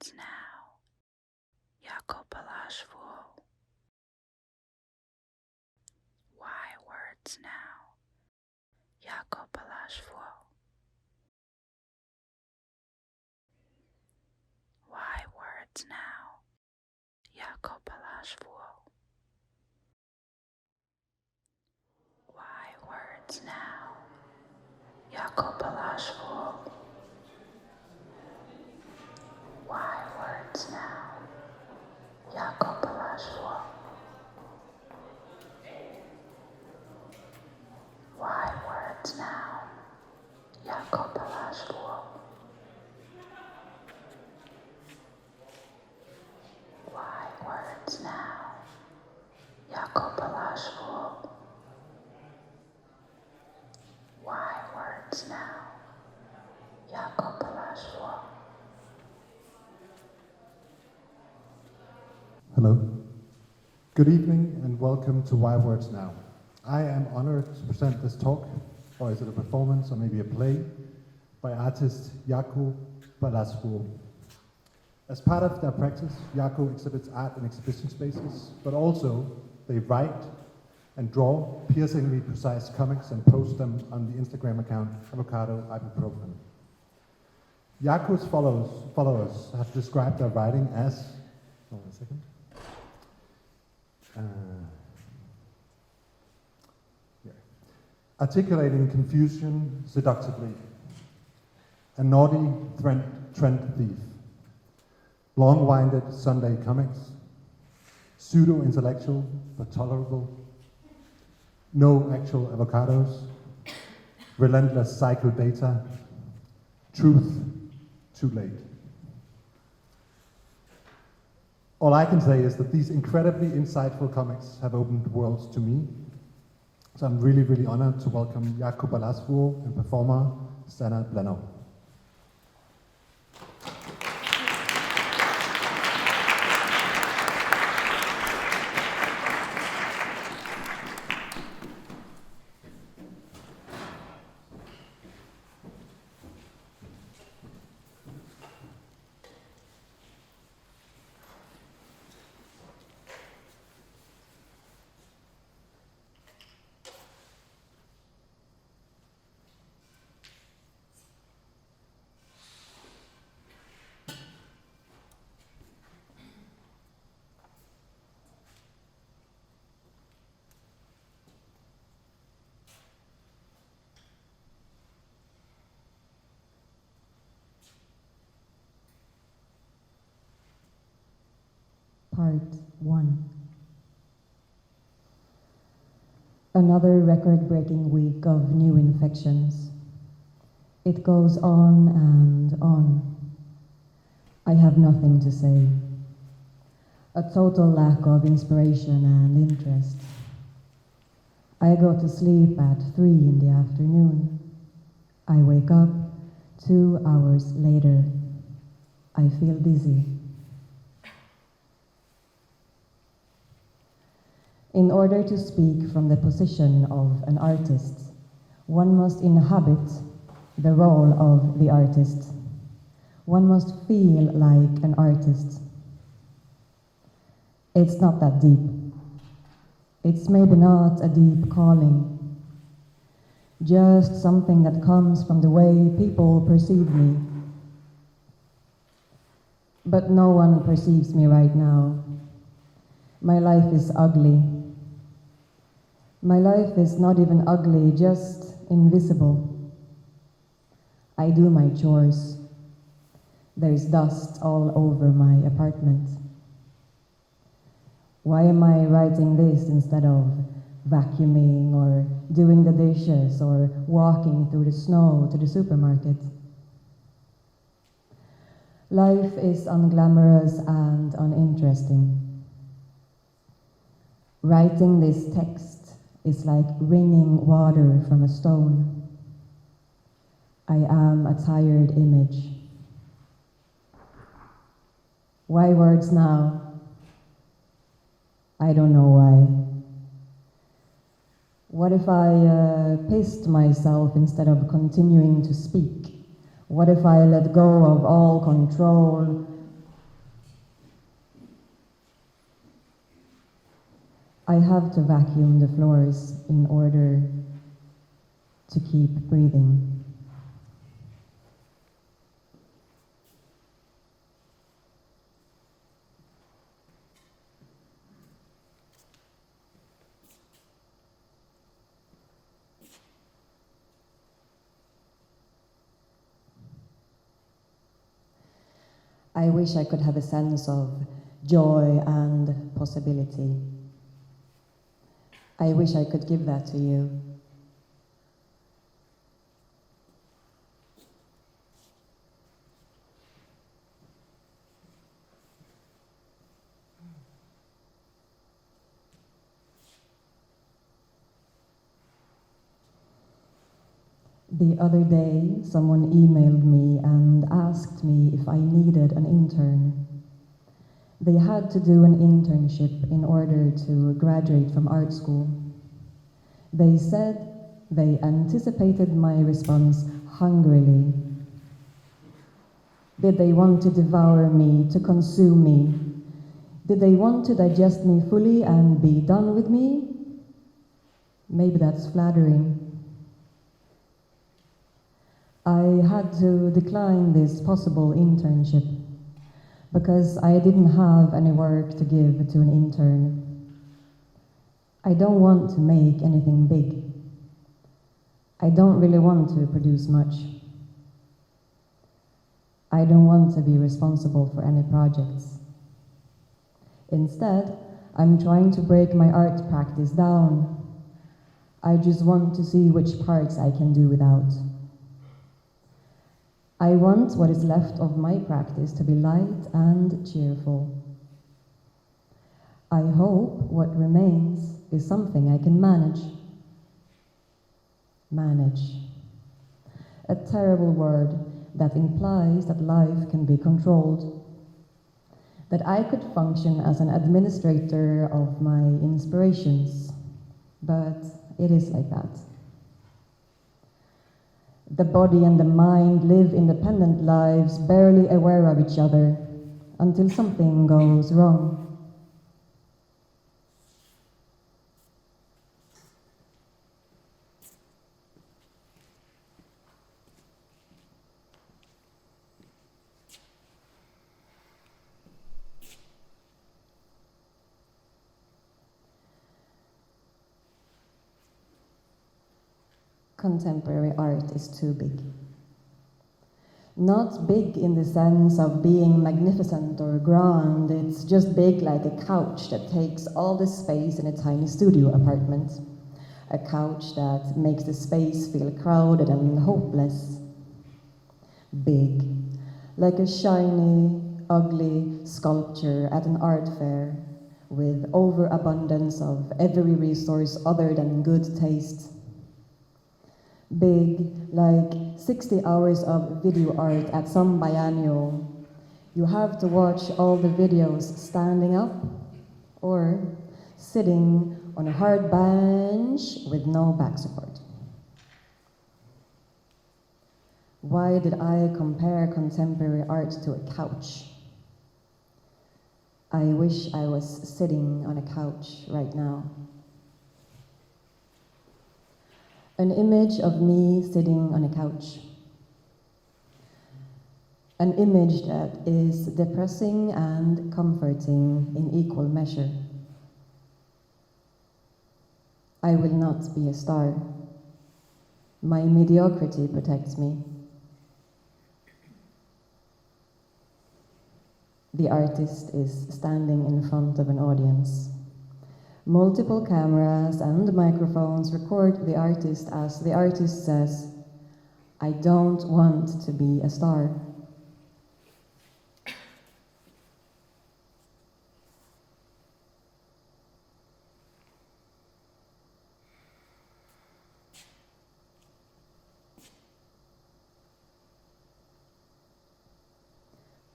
words now? Jaakko Pallasvuo. Why words now? Jaakko Pallasvuo. Why words now? Jaakko Pallasvuo. Why words now? Jaakko Pallasvuo. Why words now? Jaakko Pallasvuo. Why words now? Jaakko Pallasvuo. Why words now? Jaakko Pallasvuo. Why words now? Jaakko Pallasvuo. Hello. Good evening and welcome to Why Words Now. I am honored to present this talk, or is it a performance or maybe a play, by artist Jaakko Pallasvuo. As part of their practice, Jaakko exhibits art in exhibition spaces, but also they write and draw piercingly precise comics and post them on the Instagram account Avocado Ibuprofen. Jaakko's followers have described their writing as, hold on a second, articulating confusion seductively, a naughty trend thief, long-winded Sunday comics, pseudo-intellectual but tolerable, no actual avocados, relentless psychodata, truth too late. All I can say is that these incredibly insightful comics have opened worlds to me. So I'm really, really honored to welcome Jaakko Pallasvuo and performer Stana Blano. Part 1. Another record-breaking week of new infections. It goes on and on. I have nothing to say. A total lack of inspiration and interest. I go to sleep at 3 in the afternoon. I wake up 2 hours later. I feel dizzy. In order to speak from the position of an artist, one must inhabit the role of the artist. One must feel like an artist. It's not that deep. It's maybe not a deep calling. Just something that comes from the way people perceive me. But no one perceives me right now. My life is ugly. My life is not even ugly, just invisible. I do my chores. There's dust all over my apartment. Why am I writing this instead of vacuuming or doing the dishes or walking through the snow to the supermarket? Life is unglamorous and uninteresting. Writing this text is like wringing water from a stone. I am a tired image. Why words now? I don't know why. What if I pissed myself instead of continuing to speak? What if I let go of all control I have to vacuum the floors in order to keep breathing. I wish I could have a sense of joy and possibility. I wish I could give that to you. The other day, someone emailed me and asked me if I needed an intern. They had to do an internship in order to graduate from art school. They said they anticipated my response hungrily. Did they want to devour me, to consume me? Did they want to digest me fully and be done with me? Maybe that's flattering. I had to decline this possible internship because I didn't have any work to give to an intern. I don't want to make anything big. I don't really want to produce much. I don't want to be responsible for any projects. Instead, I'm trying to break my art practice down. I just want to see which parts I can do without. I want what is left of my practice to be light and cheerful. I hope what remains is something I can manage. Manage. A terrible word that implies that life can be controlled. That I could function as an administrator of my inspirations. But it is like that. The body and the mind live independent lives, barely aware of each other, until something goes wrong. Contemporary art is too big. Not big in the sense of being magnificent or grand, it's just big like a couch that takes all the space in a tiny studio apartment. A couch that makes the space feel crowded and hopeless. Big, like a shiny, ugly sculpture at an art fair, with overabundance of every resource other than good taste. Big, like 60 hours of video art at some biennial. You have to watch all the videos standing up or sitting on a hard bench with no back support. Why did I compare contemporary art to a couch? I wish I was sitting on a couch right now. An image of me sitting on a couch. An image that is depressing and comforting in equal measure. I will not be a star. My mediocrity protects me. The artist is standing in front of an audience. Multiple cameras and microphones record the artist as the artist says, "I don't want to be a star."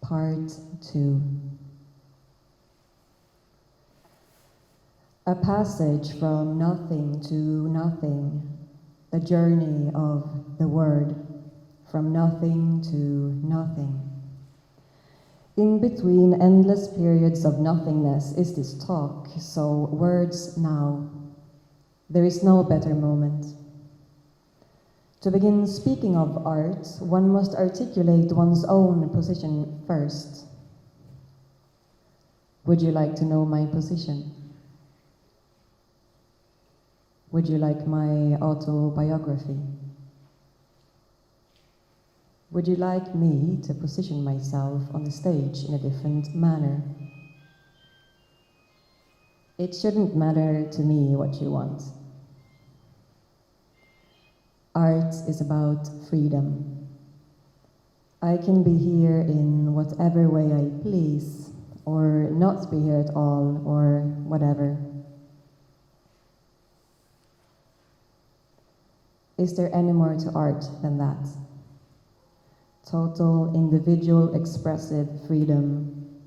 Part 2. A passage from nothing to nothing, the journey of the word, from nothing to nothing. In between endless periods of nothingness is this talk, so words now. There is no better moment. To begin speaking of art, one must articulate one's own position first. Would you like to know my position? Would you like my autobiography? Would you like me to position myself on the stage in a different manner? It shouldn't matter to me what you want. Art is about freedom. I can be here in whatever way I please, or not be here at all, or whatever. Is there any more to art than that? Total individual expressive freedom.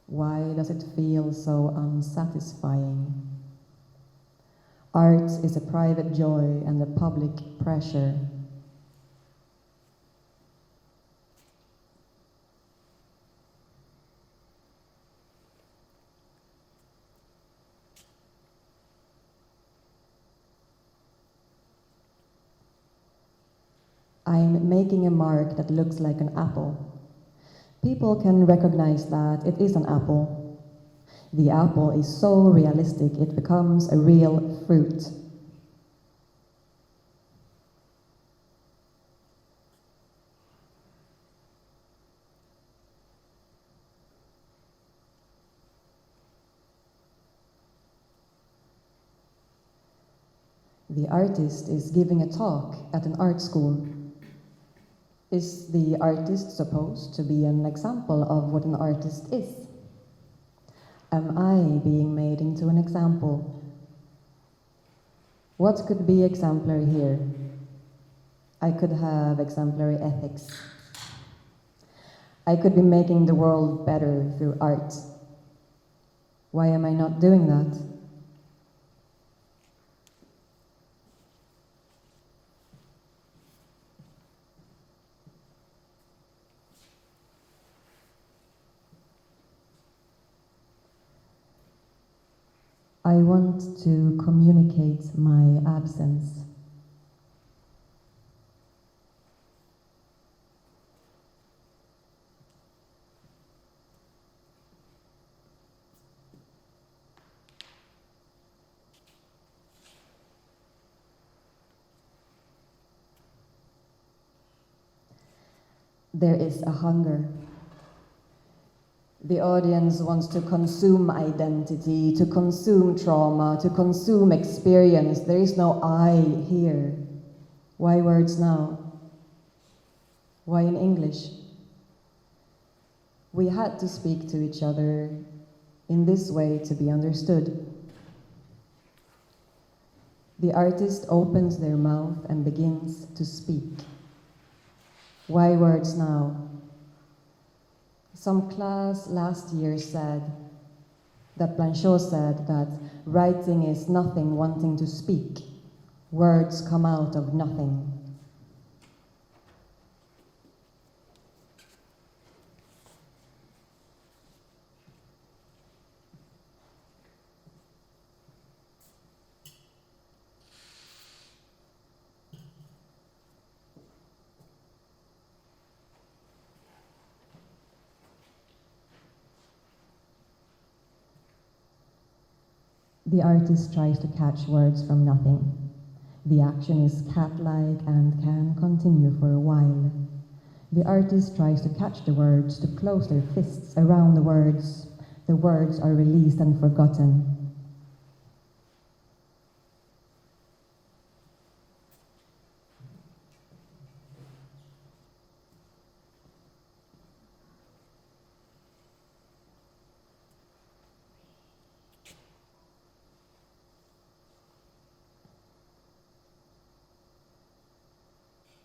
Why does it feel so unsatisfying? Art is a private joy and a public pressure. I'm making a mark that looks like an apple. People can recognize that it is an apple. The apple is so realistic it becomes a real fruit. The artist is giving a talk at an art school. Is the artist supposed to be an example of what an artist is? Am I being made into an example? What could be exemplary here? I could have exemplary ethics. I could be making the world better through art. Why am I not doing that? I want to communicate my absence. There is a hunger. The audience wants to consume identity, to consume trauma, to consume experience. There is no I here. Why words now? Why in English? We had to speak to each other in this way to be understood. The artist opens their mouth and begins to speak. Why words now? Some class last year said that Blanchot said that writing is nothing wanting to speak. Words come out of nothing. The artist tries to catch words from nothing. The action is cat-like and can continue for a while. The artist tries to catch the words, to close their fists around the words. The words are released and forgotten.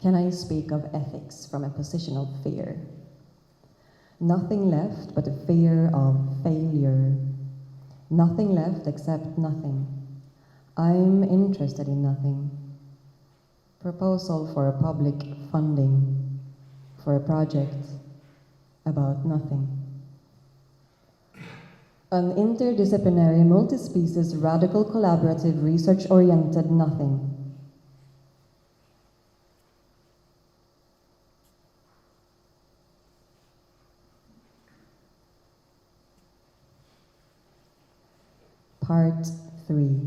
Can I speak of ethics from a position of fear? Nothing left but a fear of failure. Nothing left except nothing. I'm interested in nothing. Proposal for a public funding, for a project, about nothing. An interdisciplinary, multi-species, radical, collaborative, research-oriented nothing. Part 3.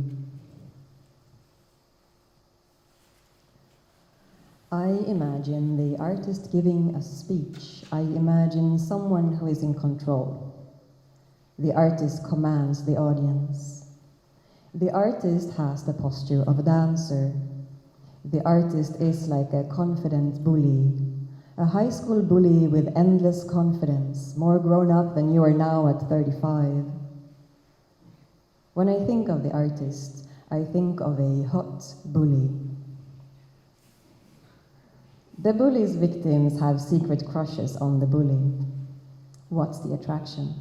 I imagine the artist giving a speech. I imagine someone who is in control. The artist commands the audience. The artist has the posture of a dancer. The artist is like a confident bully, a high school bully with endless confidence, more grown up than you are now at 35. When I think of the artist, I think of a hot bully. The bully's victims have secret crushes on the bully. What's the attraction?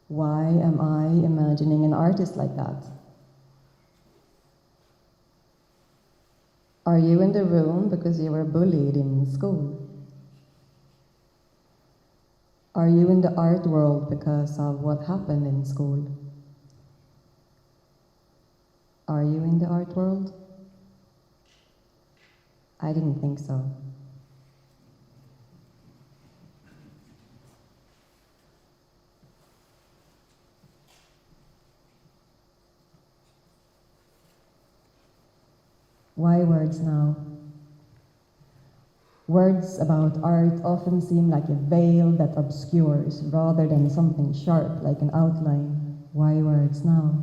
Why am I imagining an artist like that? Are you in the room because you were bullied in school? Are you in the art world because of what happened in school? Are you in the art world? I didn't think so. Why words now? Words about art often seem like a veil that obscures rather than something sharp like an outline. Why words now?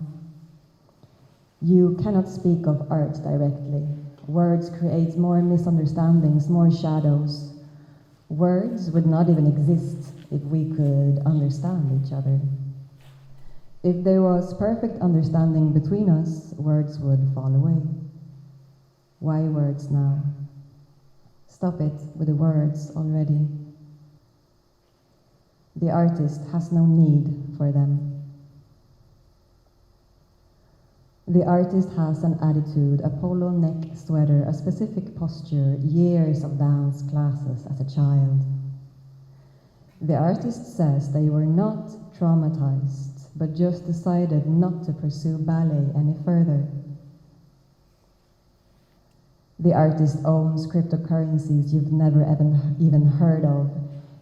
You cannot speak of art directly. Words create more misunderstandings, more shadows. Words would not even exist if we could understand each other. If there was perfect understanding between us, words would fall away. Why words now? Stop it with the words already. The artist has no need for them. The artist has an attitude, a polo neck sweater, a specific posture, years of dance classes as a child. The artist says they were not traumatized, but just decided not to pursue ballet any further. The artist owns cryptocurrencies you've never even heard of.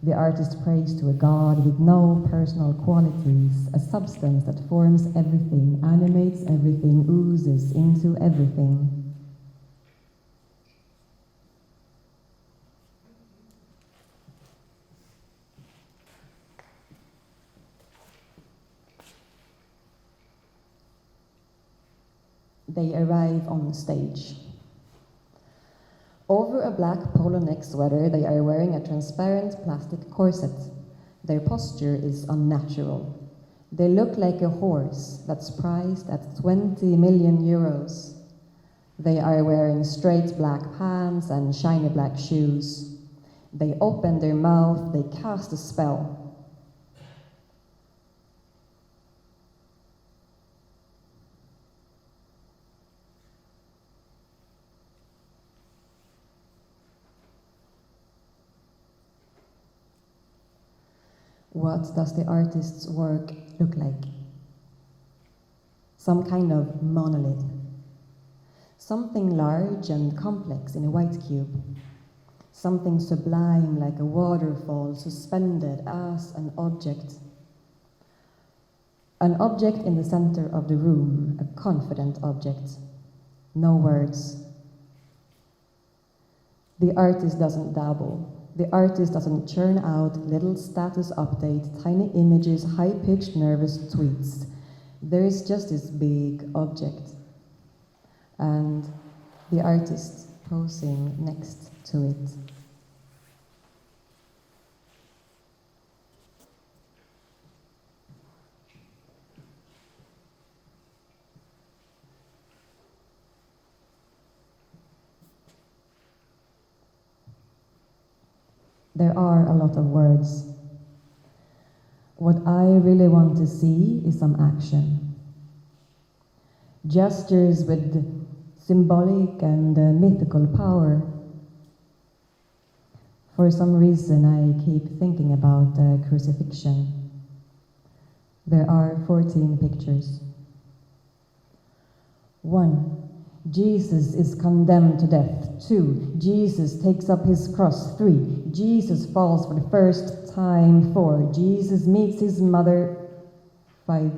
The artist prays to a god with no personal qualities, a substance that forms everything, animates everything, oozes into everything. They arrive on stage. Over a black polo neck sweater, they are wearing a transparent plastic corset. Their posture is unnatural. They look like a horse that's priced at 20 million euros. They are wearing straight black pants and shiny black shoes. They open their mouth, they cast a spell. What does the artist's work look like? Some kind of monolith. Something large and complex in a white cube. Something sublime like a waterfall suspended as an object. An object in the center of the room, a confident object. No words. The artist doesn't dabble. The artist doesn't churn out little status updates, tiny images, high-pitched nervous tweets. There is just this big object. And the artist posing next to it. There are a lot of words. What I really want to see is some action. Gestures with symbolic and mythical power. For some reason, I keep thinking about the crucifixion. There are 14 pictures. 1. Jesus is condemned to death. 2. Jesus takes up his cross. 3. Jesus falls for the first time. 4. Jesus meets his mother. 5.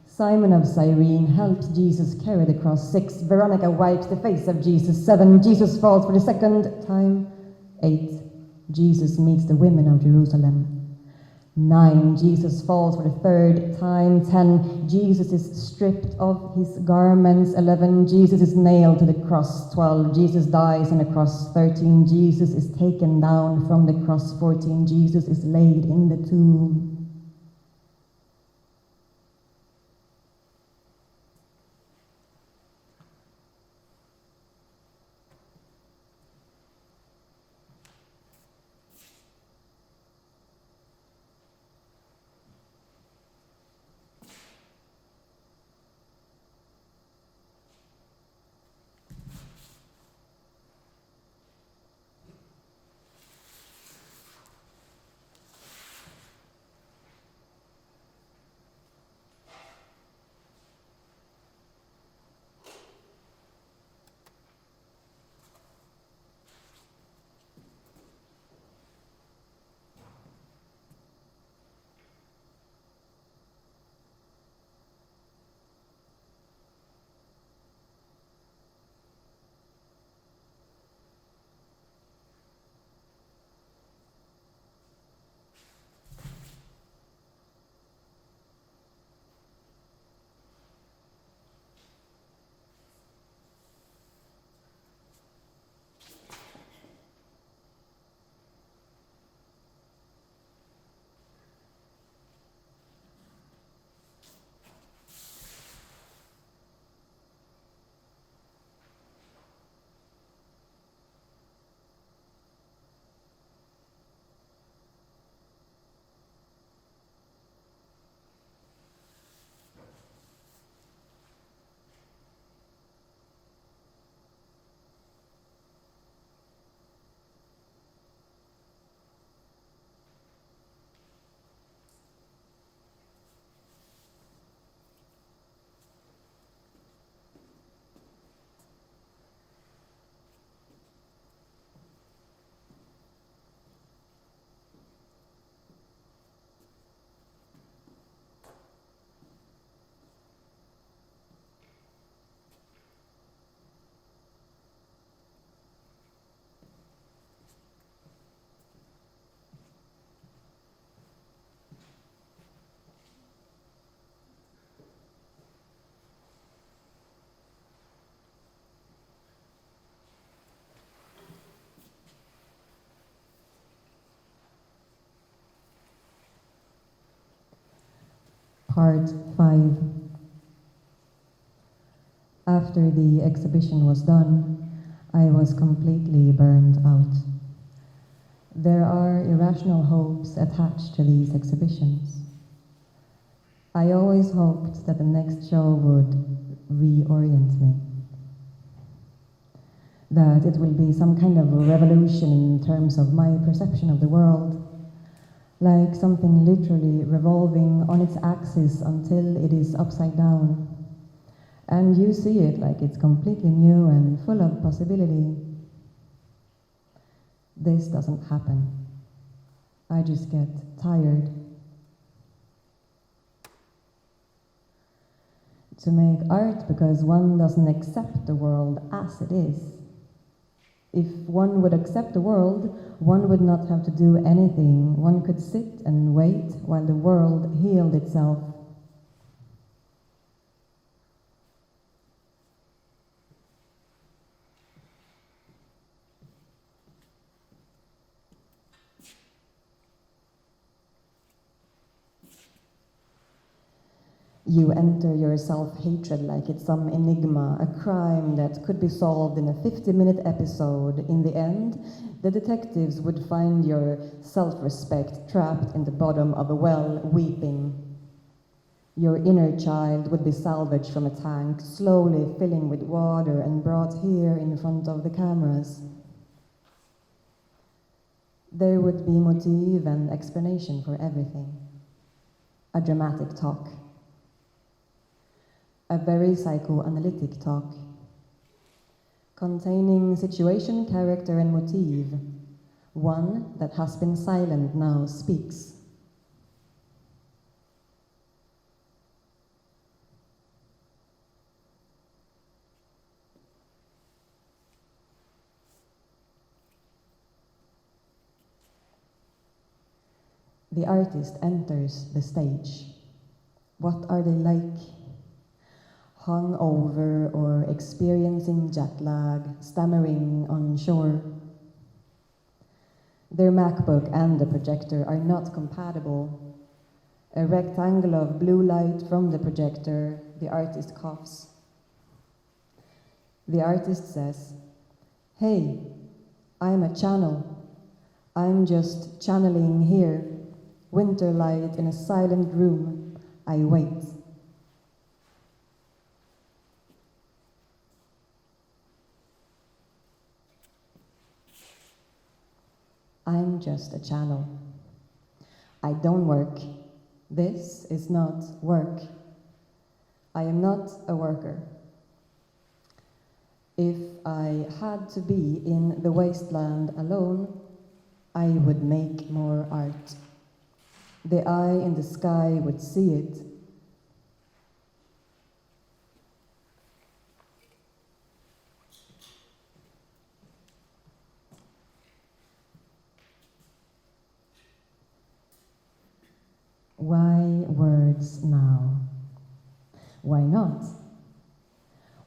Simon of Cyrene helps Jesus carry the cross. 6. Veronica wipes the face of Jesus. 7. Jesus falls for the second time. 8. Jesus meets the women of Jerusalem. 9. Jesus falls for the third time. 10. Jesus is stripped of his garments. 11. Jesus is nailed to the cross. 12. Jesus dies on the cross. 13. Jesus is taken down from the cross. 14. Jesus is laid in the tomb. Part 5. After the exhibition was done, I was completely burned out. There are irrational hopes attached to these exhibitions. I always hoped that the next show would reorient me. That it will be some kind of a revolution in terms of my perception of the world, like something literally revolving on its axis until it is upside down. And you see it like it's completely new and full of possibility. This doesn't happen. I just get tired. To make art because one doesn't accept the world as it is. If one would accept the world, one would not have to do anything. One could sit and wait while the world healed itself. You enter your self-hatred like it's some enigma, a crime that could be solved in a 50-minute episode. In the end, the detectives would find your self-respect trapped in the bottom of a well, weeping. Your inner child would be salvaged from a tank, slowly filling with water and brought here in front of the cameras. There would be motive and explanation for everything. A dramatic talk. A very psychoanalytic talk. Containing situation, character, and motive. One that has been silent now speaks. The artist enters the stage. What are they like? Hung over or experiencing jet lag, stammering on shore. Their MacBook and the projector are not compatible. A rectangle of blue light from the projector, the artist coughs. The artist says, "Hey, I'm a channel. I'm just channeling here. Winter light in a silent room. I wait." I'm just a channel. I don't work. This is not work. I am not a worker. If I had to be in the wasteland alone, I would make more art. The eye in the sky would see it. Why words now? Why not?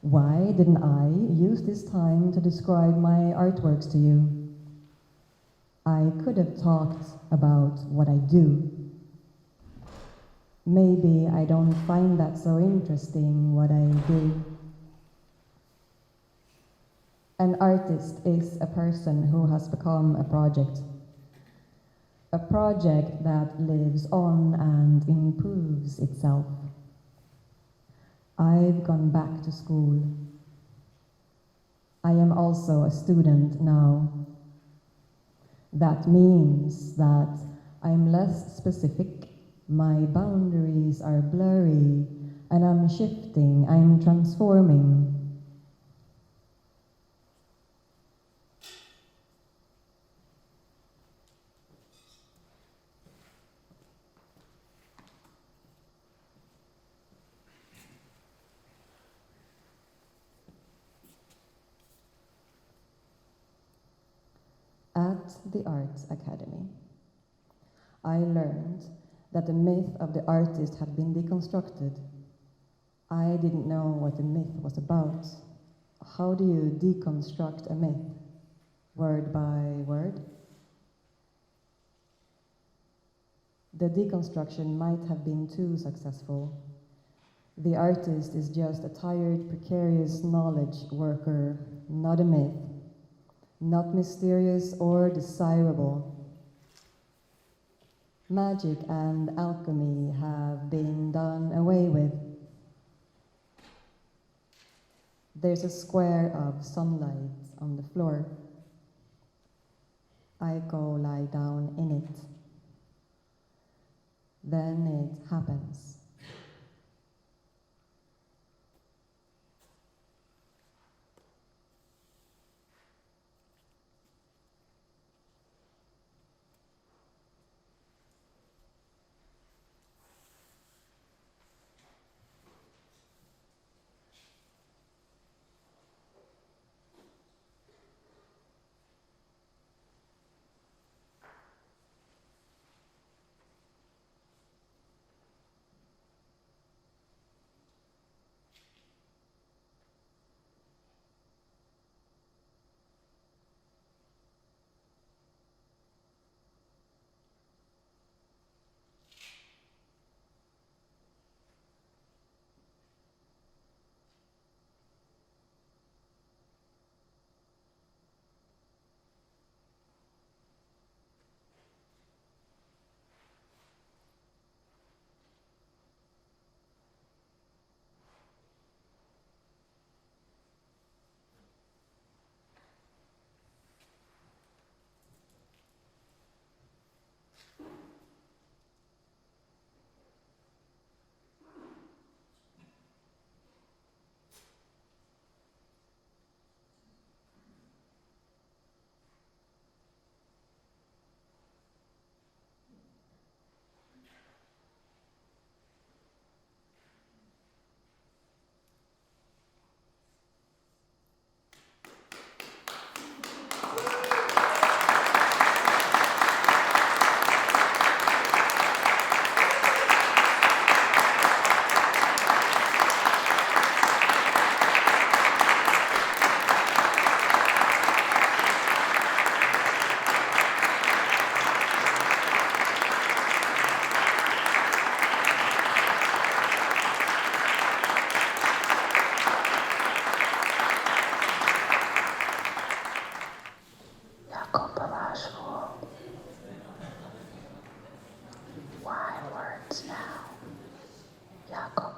Why didn't I use this time to describe my artworks to you? I could have talked about what I do. Maybe I don't find that so interesting, what I do. An artist is a person who has become a project. A project that lives on and improves itself. I've gone back to school. I am also a student now. That means that I'm less specific, my boundaries are blurry, and I'm shifting, I'm transforming. At the Arts Academy, I learned that the myth of the artist had been deconstructed. I didn't know what the myth was about. How do you deconstruct a myth? Word by word? The deconstruction might have been too successful. The artist is just a tired, precarious knowledge worker, not a myth. Not mysterious or desirable. Magic and alchemy have been done away with. There's a square of sunlight on the floor. I go lie down in it. Then it happens. Why words now? Jaakko